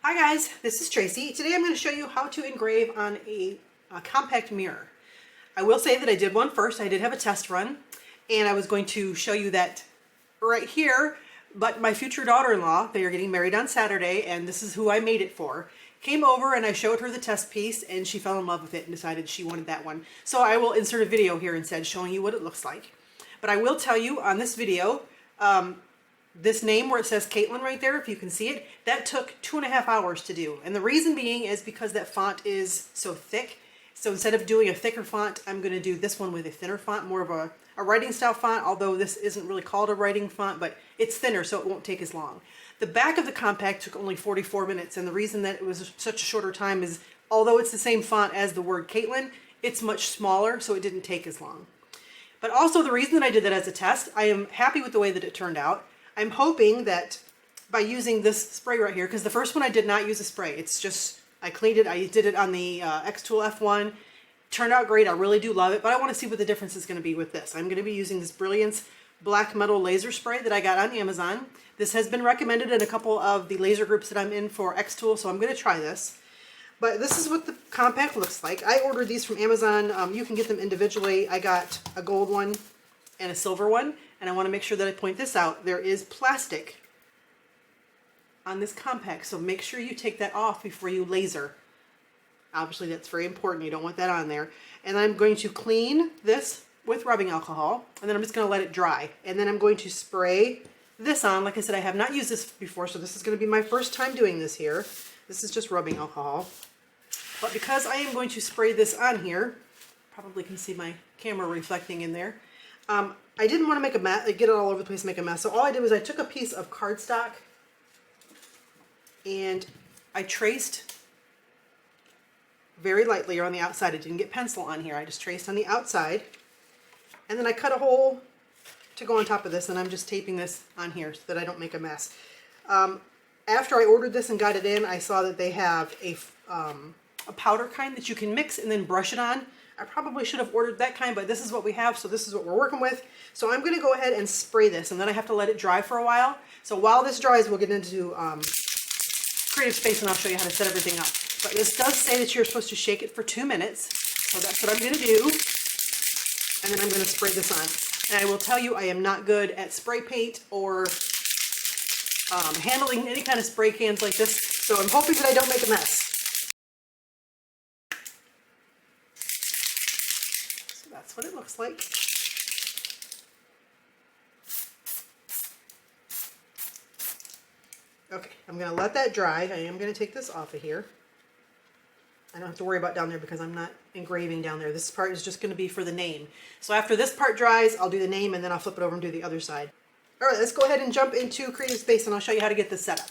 Hi guys, this is Tracy. Today I'm going to show you how to engrave on a compact mirror. I will say that I did one first. I did have a test run, and I was going to show you that right here, but my future daughter-in-law, they are getting married on Saturday, and this is who I made it for, came over and I showed her the test piece, and she fell in love with it and decided she wanted that one. So I will insert a video here instead showing you what it looks like. But I will tell you on this video, this name where it says Caitlin right there, if you can see it, that took 2.5 hours to do. And the reason being is because that font is so thick. So instead of doing a thicker font, I'm going to do this one with a thinner font, more of a writing style font, although this isn't really called a writing font, but it's thinner so it won't take as long. The back of the compact took only 44 minutes, and the reason that it was such a shorter time is although it's the same font as the word Caitlin, it's much smaller, so it didn't take as long. But also the reason that I did that as a test, I am happy with the way that it turned out. I'm hoping that by using this spray right here, because the first one I did not use a spray, it's just, I cleaned it, I did it on the xTool F1, turned out great, I really do love it, but I want to see what the difference is going to be with this. I'm going to be using this Brilliance Black Metal Laser Spray that I got on Amazon. This has been recommended in a couple of the laser groups that I'm in for xTool, so I'm going to try this. But this is what the compact looks like. I ordered these from Amazon. You can get them individually. I got a gold one and a silver one. And I want to make sure that I point this out. There is plastic on this compact, so make sure you take that off before you laser. Obviously that's very important. You don't want that on there. And I'm going to clean this with rubbing alcohol, and then I'm just going to let it dry. And then I'm going to spray this on. Like I said, I have not used this before, so this is going to be my first time doing this here. This is just rubbing alcohol. But because I am going to spray this on here, probably can see my camera reflecting in there. I didn't want to make a mess, get it all over the place, make a mess. So all I did was I took a piece of cardstock and I traced very lightly on the outside. I didn't get pencil on here. I just traced on the outside. And then I cut a hole to go on top of this, and I'm just taping this on here so that I don't make a mess. After I ordered this and got it in, I saw that they have a powder kind that you can mix and then brush it on. I probably should have ordered that kind, but this is what we have, so this is what we're working with. So I'm going to go ahead and spray this, and then I have to let it dry for a while. So while this dries, we'll get into Creative Space, and I'll show you how to set everything up. But this does say that you're supposed to shake it for 2 minutes, so that's what I'm going to do. And then I'm going to spray this on. And I will tell you, I am not good at spray paint or handling any kind of spray cans like this, so I'm hoping that I don't make a mess. That's what it looks like. Okay, I'm going to let that dry. I am going to take this off of here. I don't have to worry about down there because I'm not engraving down there. This part is just going to be for the name. So after this part dries, I'll do the name, and then I'll flip it over and do the other side. All right, let's go ahead and jump into Creative Space, and I'll show you how to get this set up.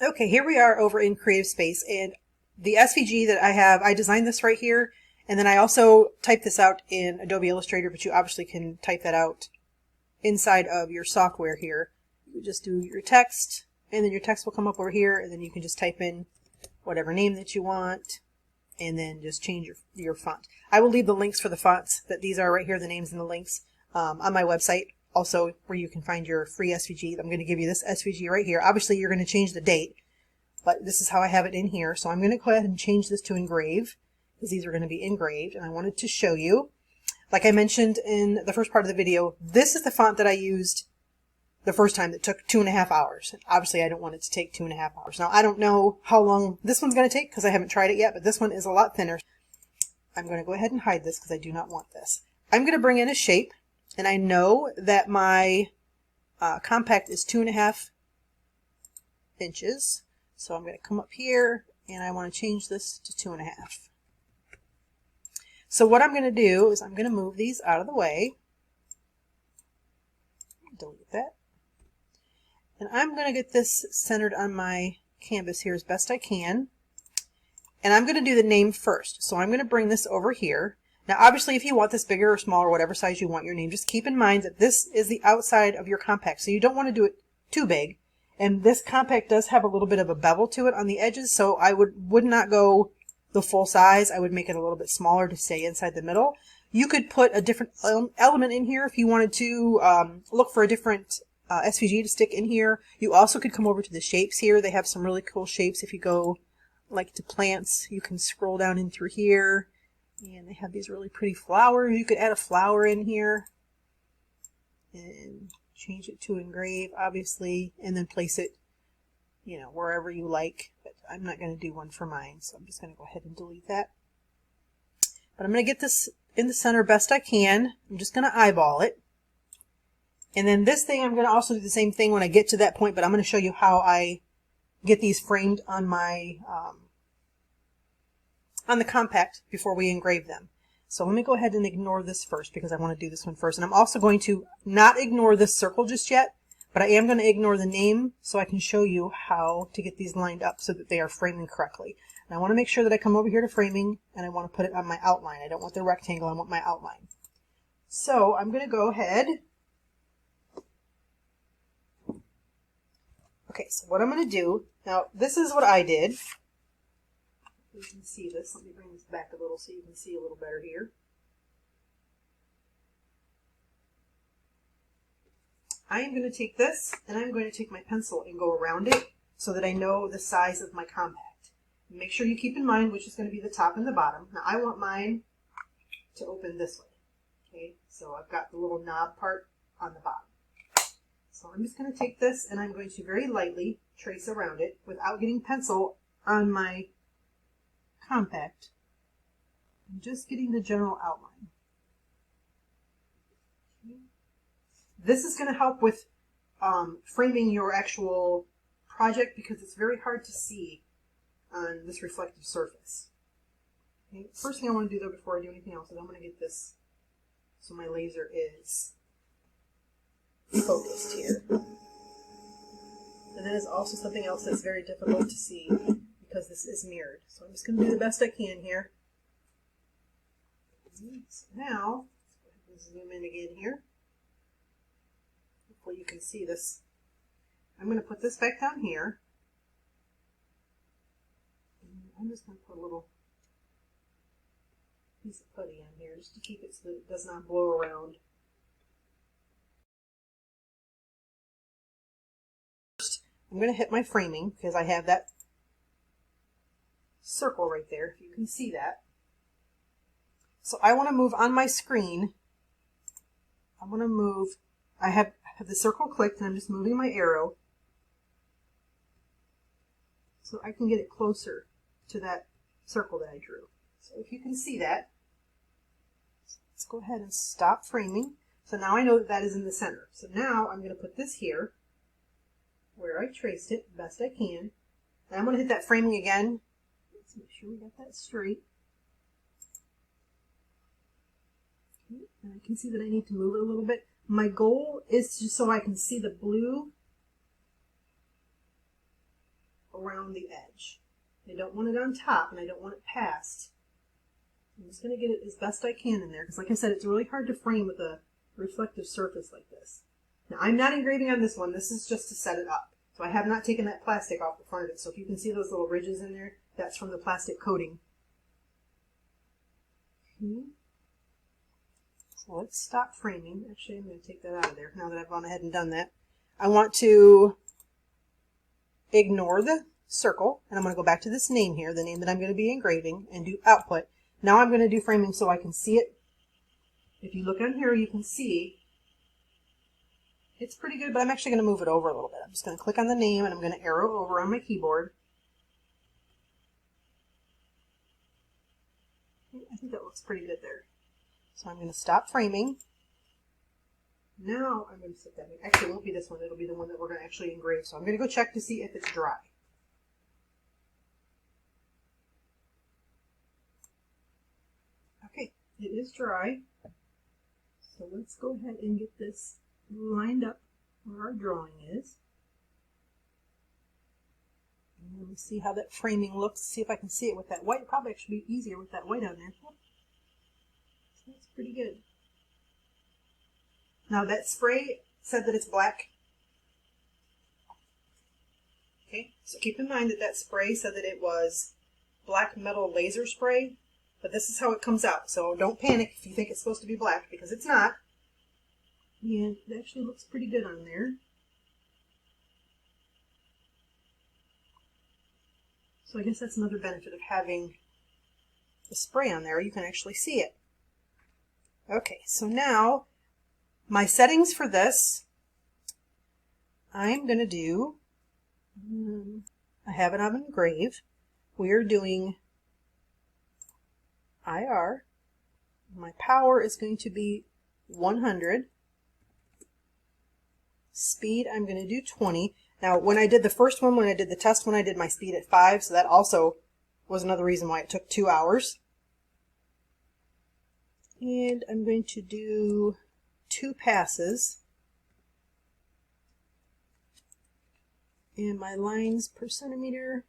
Okay, here we are over in Creative Space, and the SVG that I have, I designed this right here. And then I also typed this out in Adobe Illustrator, but you obviously can type that out inside of your software here. You just do your text, and then your text will come up over here, and then you can just type in whatever name that you want, and then just change your font. I will leave the links for the fonts that these are right here, the names and the links, on my website, also where you can find your free SVG. I'm going to give you this SVG right here. Obviously, you're going to change the date, but this is how I have it in here. So I'm going to go ahead and change this to Engrave, because these are going to be engraved, and I wanted to show you, like I mentioned in the first part of the video, this is the font that I used the first time that took 2.5 hours. Obviously, I don't want it to take 2.5 hours. Now, I don't know how long this one's going to take because I haven't tried it yet, but this one is a lot thinner. I'm going to go ahead and hide this because I do not want this. I'm going to bring in a shape, and I know that my compact is 2.5 inches. So I'm going to come up here, and I want to change this to 2.5. So what I'm going to do is I'm going to move these out of the way. Delete that. And I'm going to get this centered on my canvas here as best I can. And I'm going to do the name first. So I'm going to bring this over here. Now obviously if you want this bigger or smaller, whatever size you want your name, just keep in mind that this is the outside of your compact. So you don't want to do it too big. And this compact does have a little bit of a bevel to it on the edges, so I would not go the full size. I would make it a little bit smaller to stay inside the middle. You could put a different element in here if you wanted to look for a different SVG to stick in here. You also could come over to the shapes here. They have some really cool shapes. If you go like to plants, you can scroll down in through here, and they have these really pretty flowers. You could add a flower in here and change it to engrave, obviously, and then place it, you know, wherever you like. But I'm not going to do one for mine, so I'm just going to go ahead and delete that. But I'm going to get this in the center best I can. I'm just going to eyeball it. And then this thing, I'm going to also do the same thing when I get to that point, but I'm going to show you how I get these framed on my on the compact before we engrave them. So let me go ahead and ignore this first because I want to do this one first. And I'm also going to not ignore this circle just yet, but I am going to ignore the name so I can show you how to get these lined up so that they are framing correctly. And I want to make sure that I come over here to framing and I want to put it on my outline. I don't want the rectangle, I want my outline. So I'm going to go ahead. Okay, so what I'm going to do, now this is what I did. You can see this. Let me bring this back a little so you can see a little better here. I am going to take this and I'm going to take my pencil and go around it so that I know the size of my compact. Make sure you keep in mind which is going to be the top and the bottom. Now I want mine to open this way. Okay, so I've got the little knob part on the bottom. So I'm just going to take this and I'm going to very lightly trace around it without getting pencil on my compact. I'm just getting the general outline. This is going to help with framing your actual project because it's very hard to see on this reflective surface. Okay. First thing I want to do though before I do anything else is I'm going to get this so my laser is focused here. And that is also something else that's very difficult to see because this is mirrored. So I'm just going to do the best I can here. So now, let's zoom in again here. Hopefully you can see this. I'm going to put this back down here. And I'm just going to put a little piece of putty on here just to keep it so that it does not blow around. I'm going to hit my framing because I have that circle right there, if you can see that. So I want to move on my screen. I want to move, I have the circle clicked and I'm just moving my arrow so I can get it closer to that circle that I drew. So if you can see that, let's go ahead and stop framing. So now I know that that is in the center. So now I'm going to put this here where I traced it best I can. And I'm going to hit that framing again. Let's make sure we got that straight. Okay. And I can see that I need to move it a little bit. My goal is just so I can see the blue around the edge. I don't want it on top and I don't want it past. I'm just going to get it as best I can in there because like I said, it's really hard to frame with a reflective surface like this. Now I'm not engraving on this one, this is just to set it up. So I have not taken that plastic off the front of it. So if you can see those little ridges in there, that's from the plastic coating. Okay. So let's stop framing. Actually, I'm going to take that out of there now that I've gone ahead and done that. I want to ignore the circle and I'm going to go back to this name here, the name that I'm going to be engraving, and do output. Now I'm going to do framing so I can see it. If you look on here, you can see it's pretty good, but I'm actually going to move it over a little bit. I'm just going to click on the name and I'm going to arrow over on my keyboard. I think that looks pretty good there. So I'm going to stop framing. Now I'm going to set that in. Actually, it won't be this one. It'll be the one that we're going to actually engrave. So I'm going to go check to see if it's dry. Okay, it is dry. So let's go ahead and get this lined up where our drawing is. And let me see how that framing looks. See if I can see it with that white. Probably actually be easier with that white on there. So that's pretty good. Now that spray said that it's black. Okay, so keep in mind that that spray said that it was black metal laser spray, but this is how it comes out. So don't panic if you think it's supposed to be black because it's not. And it actually looks pretty good on there. So I guess that's another benefit of having the spray on there. You can actually see it. Okay, so now my settings for this, I'm going to do, I have it on Engrave. We are doing IR. My power is going to be 100. Speed, I'm going to do 20. Now, when I did the first one, when I did the test one, I did my speed at 5, so that also was another reason why it took 2 hours. And I'm going to do 2 passes. And my lines per centimeter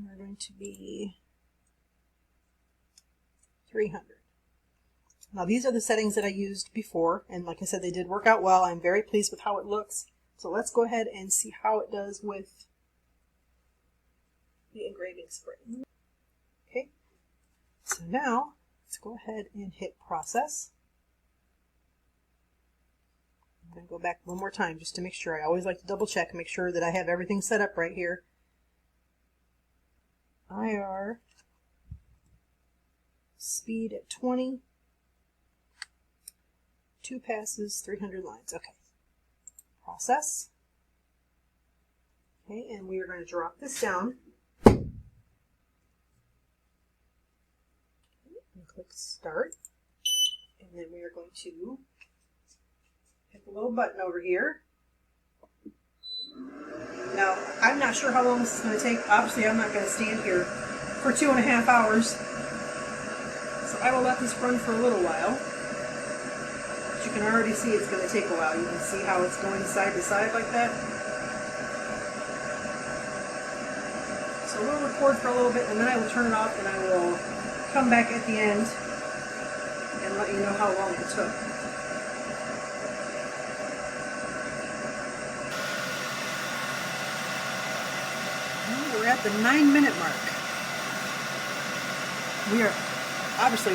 are going to be 300. Now these are the settings that I used before, and like I said, they did work out well. I'm very pleased with how it looks. So let's go ahead and see how it does with the engraving spray. Okay, so now let's go ahead and hit process. I'm going to go back one more time just to make sure. I always like to double check, make sure that I have everything set up right here. IR, speed at 20, 2 passes, 300 lines. Okay. Process. Okay, and we are going to drop this down. And click start. And then we are going to hit the little button over here. Now, I'm not sure how long this is going to take. Obviously, I'm not going to stand here for 2.5 hours. So I will let this run for a little while. But you can already see it's going to take a while. You can see how it's going side to side like that. So we'll record for a little bit, and then I will turn it off, and I will come back at the end and let you know how long it took. We're at the 9-minute mark. We are obviously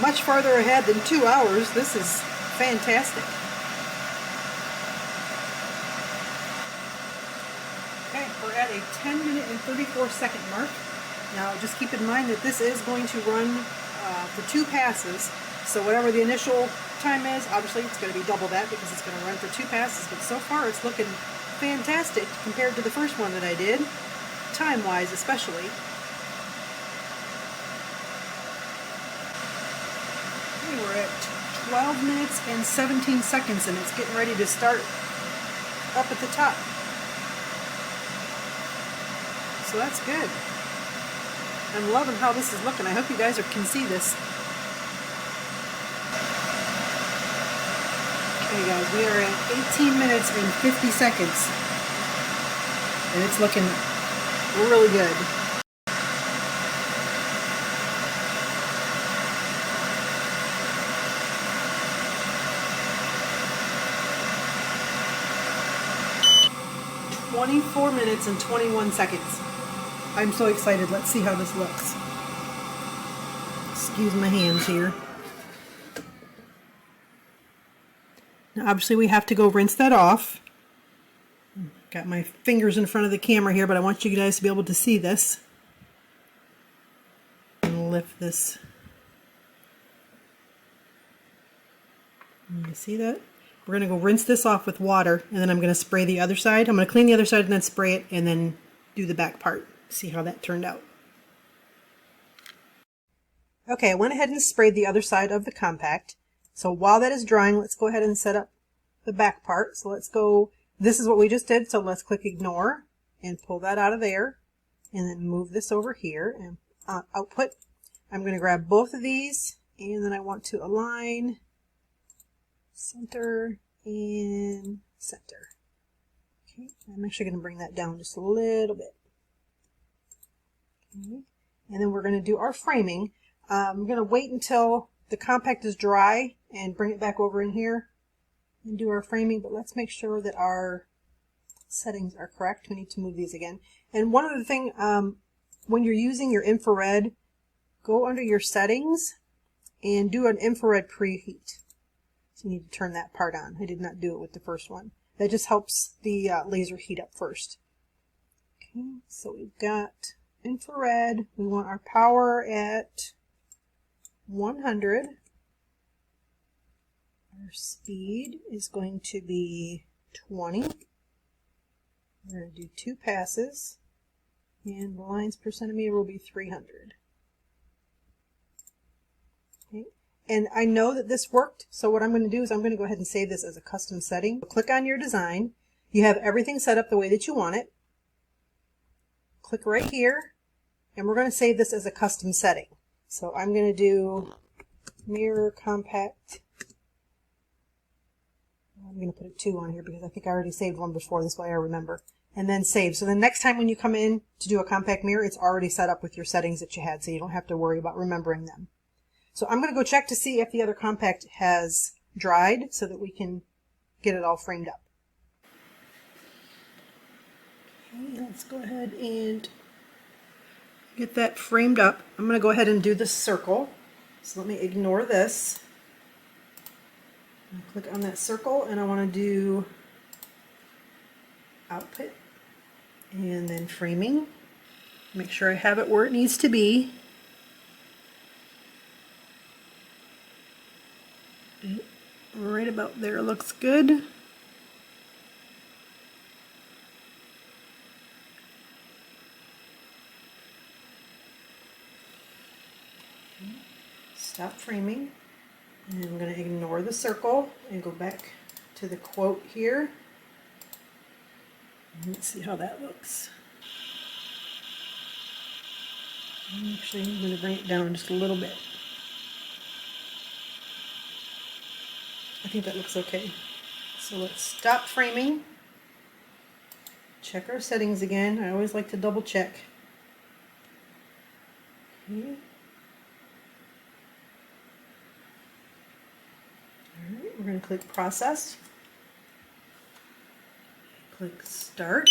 much farther ahead than 2 hours. This is fantastic. Okay, we're at a 10-minute and 34-second mark. Now just keep in mind that this is going to run for 2 passes. So whatever the initial time is, obviously it's going to be double that because it's going to run for 2 passes. But so far it's looking fantastic compared to the first one that I did. Time-wise especially. Okay, we're at 12 minutes and 17 seconds and it's getting ready to start up at the top. So that's good. I'm loving how this is looking. I hope you guys can see this. Okay guys, we are at 18 minutes and 50 seconds. And it's looking really good. "24 minutes and 21 seconds. I'm so excited. Let's see how this looks. Excuse my hands here. Now obviously we have to go rinse that off. Got my fingers in front of the camera here, but I want you guys to be able to see this. And lift this. You see that? We're going to go rinse this off with water, and then I'm going to spray the other side. I'm going to clean the other side and then spray it, and then do the back part. See how that turned out. Okay, I went ahead and sprayed the other side of the compact. So while that is drying, let's go ahead and set up the back part. So let's go. This is what we just did, so let's click ignore and pull that out of there and then move this over here and output. I'm going to grab both of these and then I want to align, center, and center. Okay, I'm actually going to bring that down just a little bit. Okay. And then we're going to do our framing. I'm going to wait until the compact is dry and bring it back over in here and do our framing, but let's make sure that our settings are correct. We need to move these again. And one other thing, when you're using your infrared, go under your settings and do an infrared preheat. So you need to turn that part on. I did not do it with the first one. That just helps the laser heat up first. Okay, so we've got infrared. We want our power at 100. Our speed is going to be 20. We're going to do 2 passes, and the lines per centimeter will be 300. Okay. And I know that this worked, so what I'm going to do is I'm going to go ahead and save this as a custom setting. Click on your design. You have everything set up the way that you want it. Click right here, and we're going to save this as a custom setting. So I'm going to do mirror compact. I'm going to put a 2 on here because I think I already saved one before, this way I remember. And then save. So the next time when you come in to do a compact mirror, it's already set up with your settings that you had, so you don't have to worry about remembering them. So I'm going to go check to see if the other compact has dried so that we can get it all framed up. Okay, let's go ahead and get that framed up. I'm going to go ahead and do the circle. So let me ignore this. I'll click on that circle, and I want to do output and then framing. Make sure I have it where it needs to be. Right about there looks good. Stop framing. And I'm going to ignore the circle and go back to the quote here. Let's see how that looks. Actually, I'm going to bring it down just a little bit. I think that looks okay. So let's stop framing. Check our settings again. I always like to double check. Okay. All right, we're going to click process. Click start.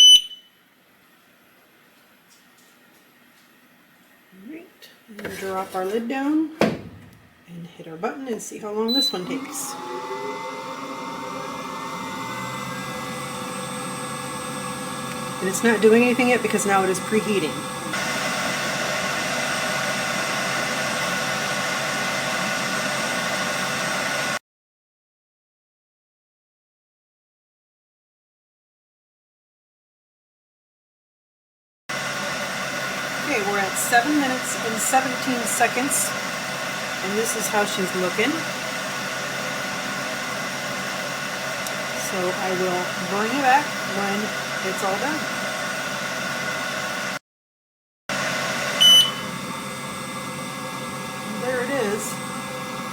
Alright, we're going to drop our lid down and hit our button and see how long this one takes. And it's not doing anything yet because now it is preheating. Okay, we're at 7 minutes and 17 seconds, and this is how she's looking. So I will bring it back when it's all done. And there it is,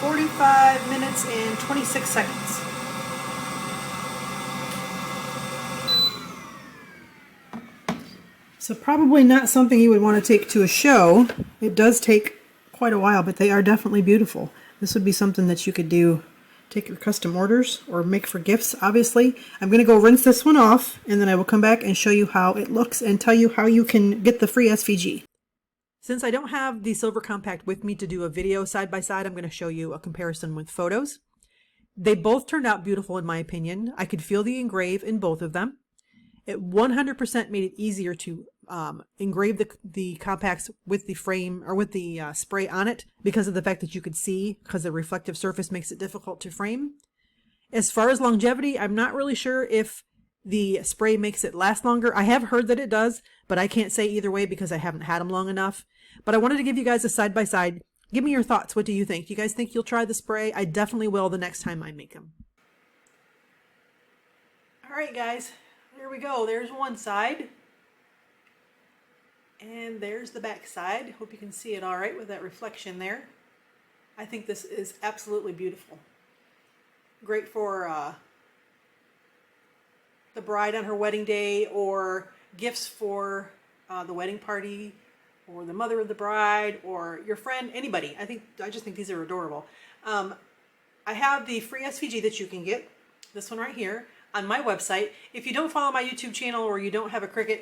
45 minutes and 26 seconds. So probably not something you would want to take to a show. It does take quite a while, but they are definitely beautiful. This would be something that you could do, take your custom orders or make for gifts, obviously. I'm going to go rinse this one off, and then I will come back and show you how it looks and tell you how you can get the free SVG. Since I don't have the silver compact with me to do a video side by side, I'm going to show you a comparison with photos. They both turned out beautiful in my opinion. I could feel the engrave in both of them. It 100% made it easier to engrave the compacts with the frame or with the spray on it because of the fact that you could see, because the reflective surface makes it difficult to frame. As far as longevity, I'm not really sure if the spray makes it last longer. I have heard that it does, but I can't say either way because I haven't had them long enough. But I wanted to give you guys a side-by-side. Give me your thoughts. What do you think? Do you guys think you'll try the spray? I definitely will the next time I make them. All right, guys. There we go. There's one side. And there's the back side. Hope you can see it all right with that reflection there. I think this is absolutely beautiful. Great for the bride on her wedding day, or gifts for the wedding party, or the mother of the bride, or your friend, anybody. I just think these are adorable. I have the free SVG that you can get, this one right here, on my website. If you don't follow my YouTube channel or you don't have a Cricut,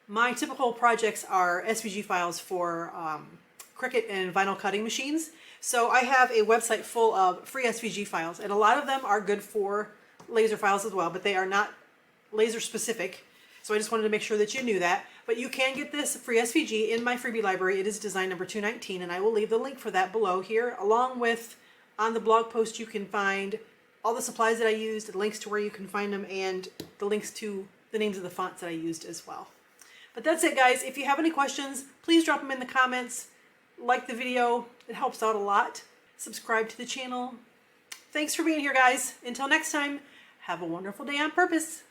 my typical projects are SVG files for Cricut and vinyl cutting machines. So I have a website full of free SVG files, and a lot of them are good for laser files as well, but they are not laser specific. So I just wanted to make sure that you knew that. But you can get this free SVG in my freebie library. It is design number 219, and I will leave the link for that below here, along with on the blog post you can find all the supplies that I used, the links to where you can find them, and the links to the names of the fonts that I used as well. But that's it, guys. If you have any questions, please drop them in the comments. Like the video, it helps out a lot. Subscribe to the channel. Thanks for being here, guys. Until next time, have a wonderful day on purpose.